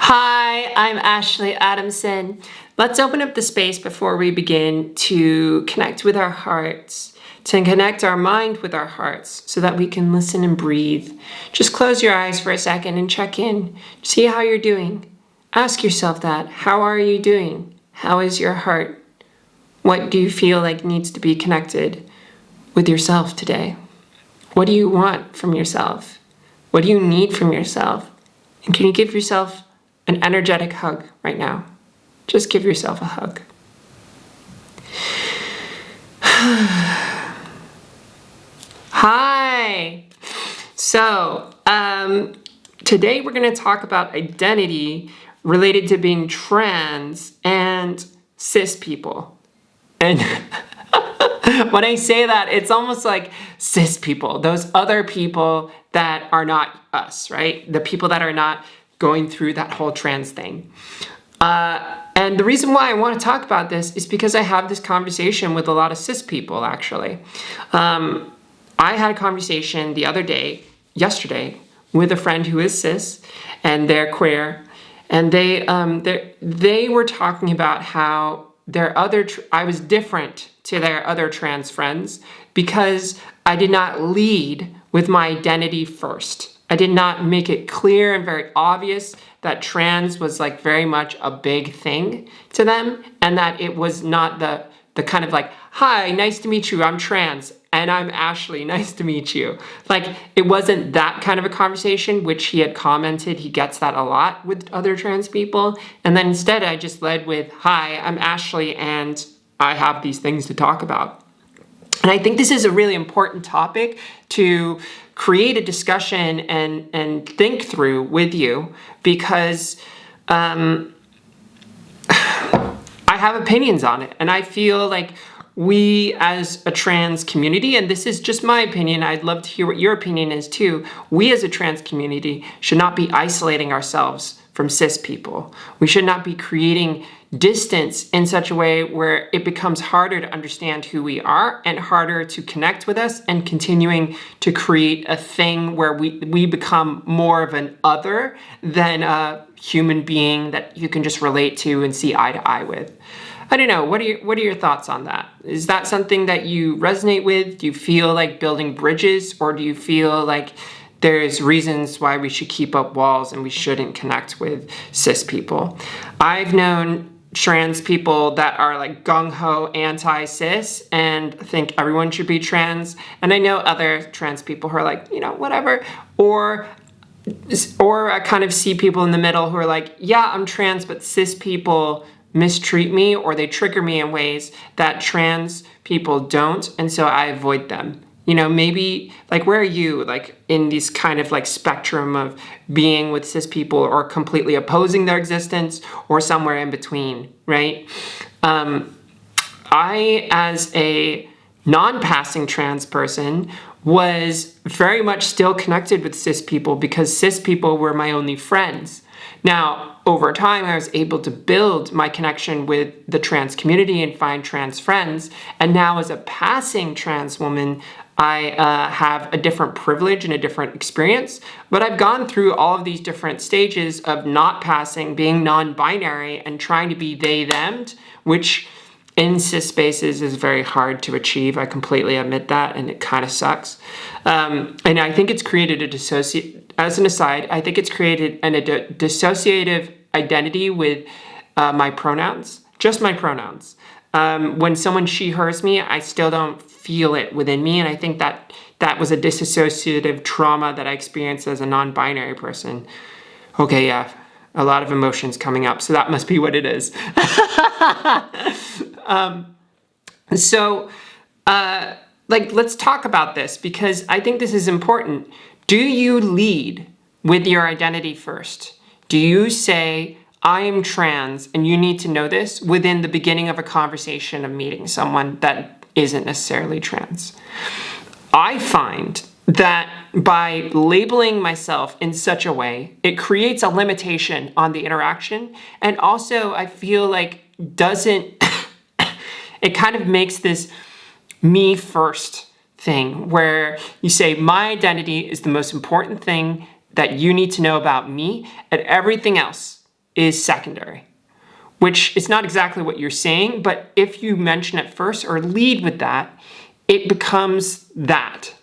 Hi, I'm Ashley Adamson. Let's open up the space before we begin to connect with our hearts, to connect our mind with our hearts so that we can listen and breathe. Just close your eyes for a second and check in. See how you're doing. Ask yourself that. How are you doing? How is your heart? What do you feel like needs to be connected with yourself today? What do you want from yourself? What do you need from yourself? And can you give yourself an energetic hug right now? Just give yourself a hug. Hi. So, today we're going to talk about identity related to being trans and cis people. And when I say that, it's almost like cis people, those other people that are not us, right? The people that are not going through that whole trans thing. And the reason why I want to talk about this is because I have this conversation with a lot of cis people, actually. I had a conversation yesterday, with a friend who is cis, and they're queer, and they were talking about how I was different to their other trans friends because I did not lead with my identity first. I did not make it clear and very obvious that trans was like very much a big thing to them, and that it was not the kind of like, hi, nice to meet you, I'm trans, and I'm Ashley, nice to meet you. Like, it wasn't that kind of a conversation, which he had commented he gets that a lot with other trans people. And then instead I just led with, hi, I'm Ashley, and I have these things to talk about. And I think this is a really important topic to create a discussion and think through with you, because I have opinions on it. And I feel like we as a trans community, and this is just my opinion, I'd love to hear what your opinion is too, we as a trans community should not be isolating ourselves from cis people. We should not be creating distance in such a way where it becomes harder to understand who we are and harder to connect with us, and continuing to create a thing where we become more of an other than a human being that you can just relate to and see eye to eye with. I don't know, what are your thoughts on that? Is that something that you resonate with? Do you feel like building bridges, or do you feel like there's reasons why we should keep up walls and we shouldn't connect with cis people? I've known trans people that are like gung-ho anti-cis and think everyone should be trans. And I know other trans people who are like, whatever. Or I kind of see people in the middle who are like, yeah, I'm trans, but cis people mistreat me, or they trigger me in ways that trans people don't, and so I avoid them. Maybe, like, where are you, like, in this kind of, like, spectrum of being with cis people, or completely opposing their existence, or somewhere in between, right? I, as a non-passing trans person, was very much still connected with cis people because cis people were my only friends. Now, over time, I was able to build my connection with the trans community and find trans friends. And now, as a passing trans woman, I have a different privilege and a different experience. But I've gone through all of these different stages of not passing, being non-binary, and trying to be they, them, which in cis spaces is very hard to achieve. I completely admit that, and it kind of sucks. And I think it's created as an aside, I think it's created a dissociative identity with my pronouns, just my pronouns. When someone she, hers me, I still don't feel it within me. And I think that was a dissociative trauma that I experienced as a non-binary person. Okay, yeah, a lot of emotions coming up. So that must be what it is. Let's talk about this, because I think this is important. Do you lead with your identity first? Do you say, I am trans, and you need to know this within the beginning of a conversation of meeting someone that isn't necessarily trans? I find that by labeling myself in such a way, it creates a limitation on the interaction. And also, I feel like it kind of makes this me first thing where you say, my identity is the most important thing that you need to know about me, and everything else is secondary, which is not exactly what you're saying, but if you mention it first or lead with that, it becomes that.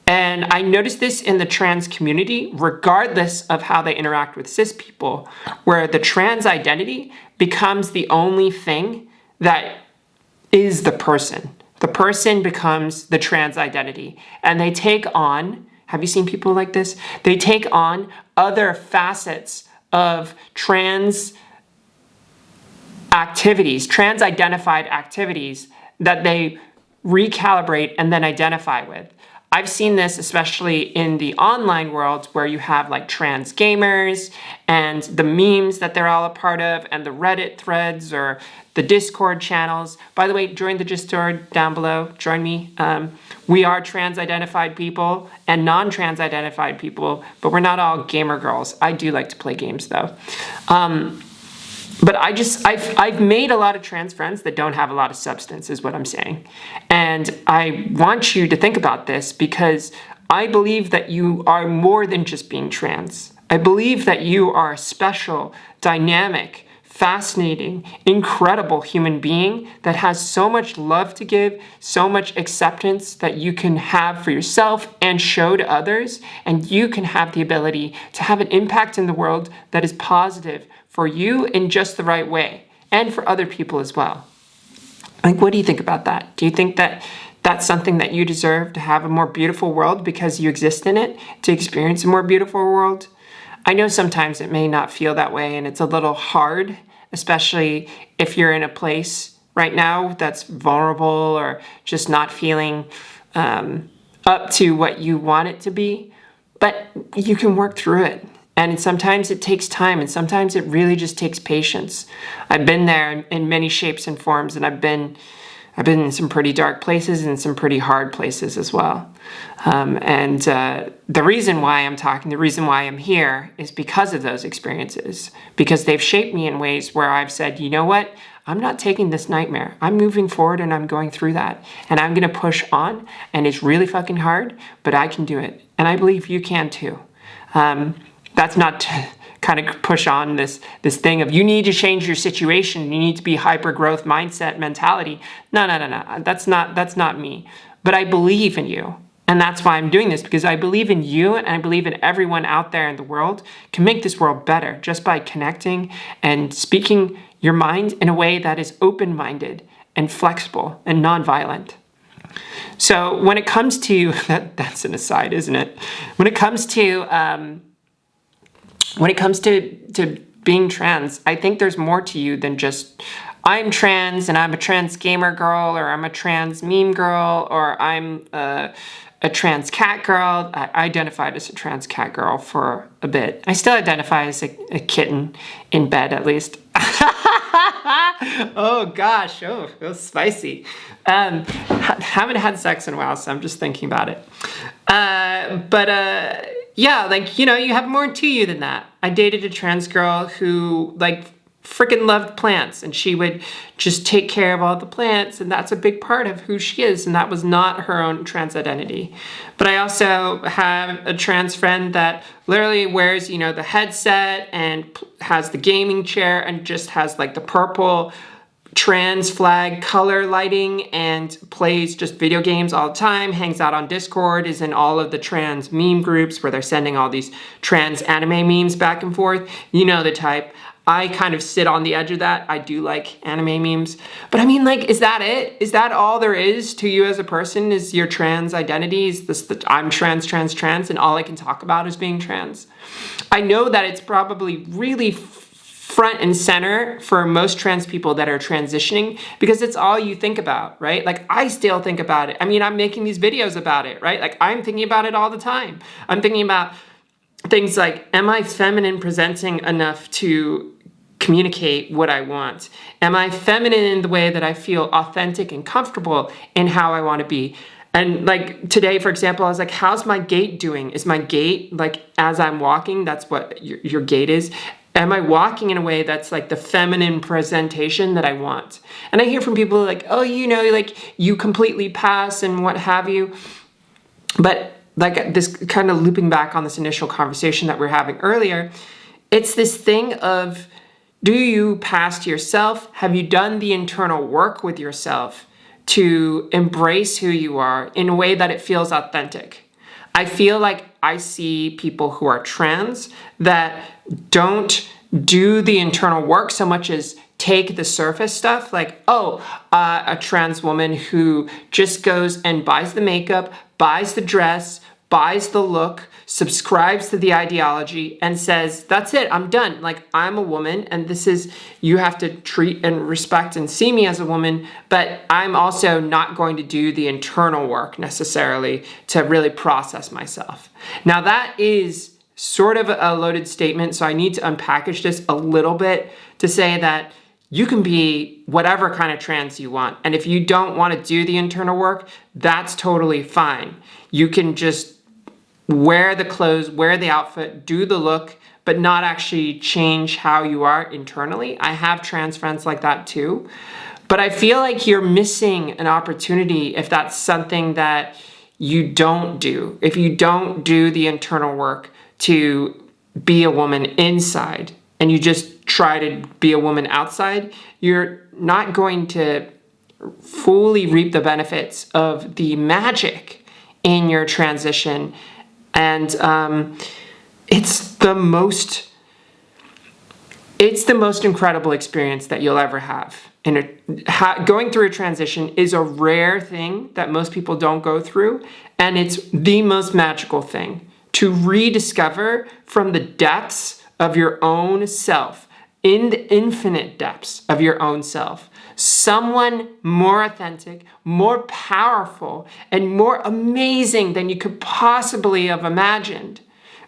And I noticed this in the trans community, regardless of how they interact with cis people, where the trans identity becomes the only thing that is the person. The person becomes the trans identity. And they take on, have you seen people like this? They take on other facets of trans activities, trans identified activities that they recalibrate and then identify with. I've seen this especially in the online world where you have like trans gamers and the memes that they're all a part of and the Reddit threads or the Discord channels. By the way, join the Discord down below. Join me. We are trans identified people and non-trans identified people, but we're not all gamer girls. I do like to play games though. But I've made a lot of trans friends that don't have a lot of substance, is what I'm saying. And I want you to think about this because I believe that you are more than just being trans. I believe that you are a special, dynamic, fascinating, incredible human being that has so much love to give, so much acceptance that you can have for yourself and show to others. And you can have the ability to have an impact in the world that is positive for you in just the right way, and for other people as well. Like, what do you think about that? Do you think that that's something that you deserve, to have a more beautiful world because you exist in it, to experience a more beautiful world? I know sometimes it may not feel that way, and it's a little hard, especially if you're in a place right now that's vulnerable or just not feeling up to what you want it to be, but you can work through it. And sometimes it takes time, and sometimes it really just takes patience. I've been there in many shapes and forms, and I've been in some pretty dark places and some pretty hard places as well. The reason why I'm talking, the reason why I'm here is because of those experiences, because they've shaped me in ways where I've said, you know what? I'm not taking this nightmare. I'm moving forward and I'm going through that. And I'm gonna push on, and it's really fucking hard, but I can do it. And I believe you can too. That's not to kind of push on this thing of you need to change your situation, you need to be hyper growth mindset mentality. No. That's not me. But I believe in you. And that's why I'm doing this, because I believe in you and I believe in everyone out there in the world can make this world better just by connecting and speaking your mind in a way that is open-minded and flexible and non-violent. So when it comes to, that's an aside, isn't it? When it comes to being trans, I think there's more to you than just, I'm trans and I'm a trans gamer girl, or I'm a trans meme girl, or I'm a trans cat girl. I identified as a trans cat girl for a bit. I still identify as a kitten in bed, at least. Oh gosh, it was spicy. Haven't had sex in a while, so I'm just thinking about it. Yeah, like, you know, you have more to you than that. I dated a trans girl who, like, freaking loved plants, and she would just take care of all the plants, and that's a big part of who she is, and that was not her own trans identity. But I also have a trans friend that literally wears, you know, the headset and has the gaming chair and just has, like, the purple trans flag color lighting and plays just video games all the time, hangs out on Discord, is in all of the trans meme groups where they're sending all these trans anime memes back and forth. You know the type. I kind of sit on the edge of that. I do like anime memes. But I mean, like, is that it? Is that all there is to you as a person? Is your trans identity? Is this I'm trans, and all I can talk about is being trans? I know that it's probably really front and center for most trans people that are transitioning, because it's all you think about, right? Like, I still think about it. I mean, I'm making these videos about it, right? Like, I'm thinking about it all the time. I'm thinking about things like, am I feminine presenting enough to communicate what I want? Am I feminine in the way that I feel authentic and comfortable in how I want to be? And like today, for example, I was like, how's my gait doing? Is my gait, like, as I'm walking, that's what your gait is? Am I walking in a way that's like the feminine presentation that I want? And I hear from people like, oh, you know, like, you completely pass and what have you. But like, this kind of looping back on this initial conversation that we were having earlier, it's this thing of Do you past yourself? Have you done the internal work with yourself to embrace who you are in a way that it feels authentic? I feel like I see people who are trans that don't do the internal work so much as take the surface stuff, like, a trans woman who just goes and buys the makeup, buys the dress, buys the look, subscribes to the ideology, and says, that's it, I'm done. Like, I'm a woman, and you have to treat and respect and see me as a woman, but I'm also not going to do the internal work necessarily to really process myself. Now, that is sort of a loaded statement, so I need to unpackage this a little bit to say that you can be whatever kind of trans you want. And if you don't want to do the internal work, that's totally fine. You can just wear the clothes, wear the outfit, do the look, but not actually change how you are internally. I have trans friends like that too. But I feel like you're missing an opportunity if that's something that you don't do. If you don't do the internal work to be a woman inside and you just try to be a woman outside, you're not going to fully reap the benefits of the magic in your transition. And it's the most incredible experience that you'll ever have. Going through a transition is a rare thing that most people don't go through, and it's the most magical thing to rediscover from the depths of your own self, in the infinite depths of your own self, someone more authentic, more powerful, and more amazing than you could possibly have imagined,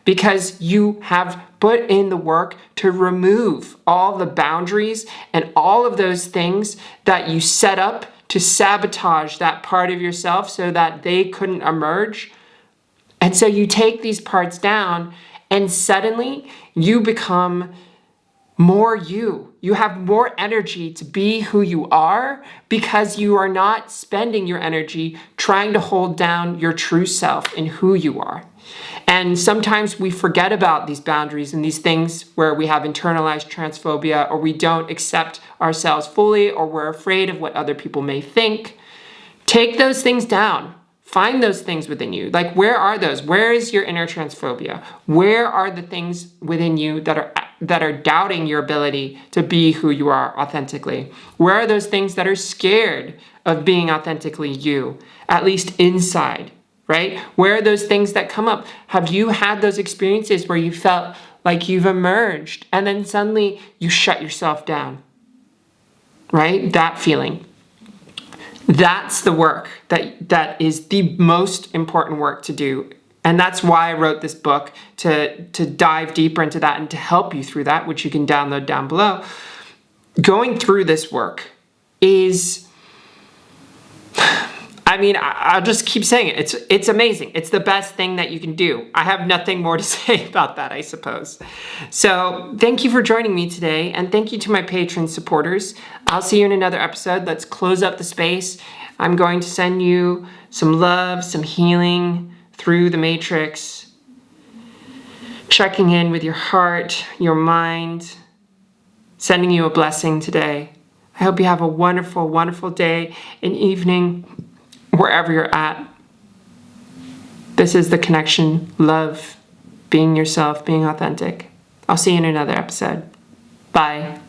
because you have put in the work to remove all the boundaries and all of those things that you set up to sabotage that part of yourself so that they couldn't emerge. And so you take these parts down, and suddenly you become more you. You have more energy to be who you are because you are not spending your energy trying to hold down your true self and who you are. And sometimes we forget about these boundaries and these things where we have internalized transphobia, or we don't accept ourselves fully, or we're afraid of what other people may think. Take those things down. Find those things within you. Like, where are those? Where is your inner transphobia? Where are the things within you that are doubting your ability to be who you are authentically? Where are those things that are scared of being authentically you, at least inside, right? Where are those things that come up? Have you had those experiences where you felt like you've emerged and then suddenly you shut yourself down, right? That feeling. That's the work that is the most important work to do. And that's why I wrote this book, to dive deeper into that and to help you through that, which you can download down below. Going through this work is, I'll just keep saying it. It's amazing. It's the best thing that you can do. I have nothing more to say about that, I suppose. So thank you for joining me today, and thank you to my Patreon supporters. I'll see you in another episode. Let's close up the space. I'm going to send you some love, some healing through the matrix, checking in with your heart, your mind, sending you a blessing today. I hope you have a wonderful, wonderful day and evening, wherever you're at. This is The Connection, love, being yourself, being authentic. I'll see you in another episode. Bye.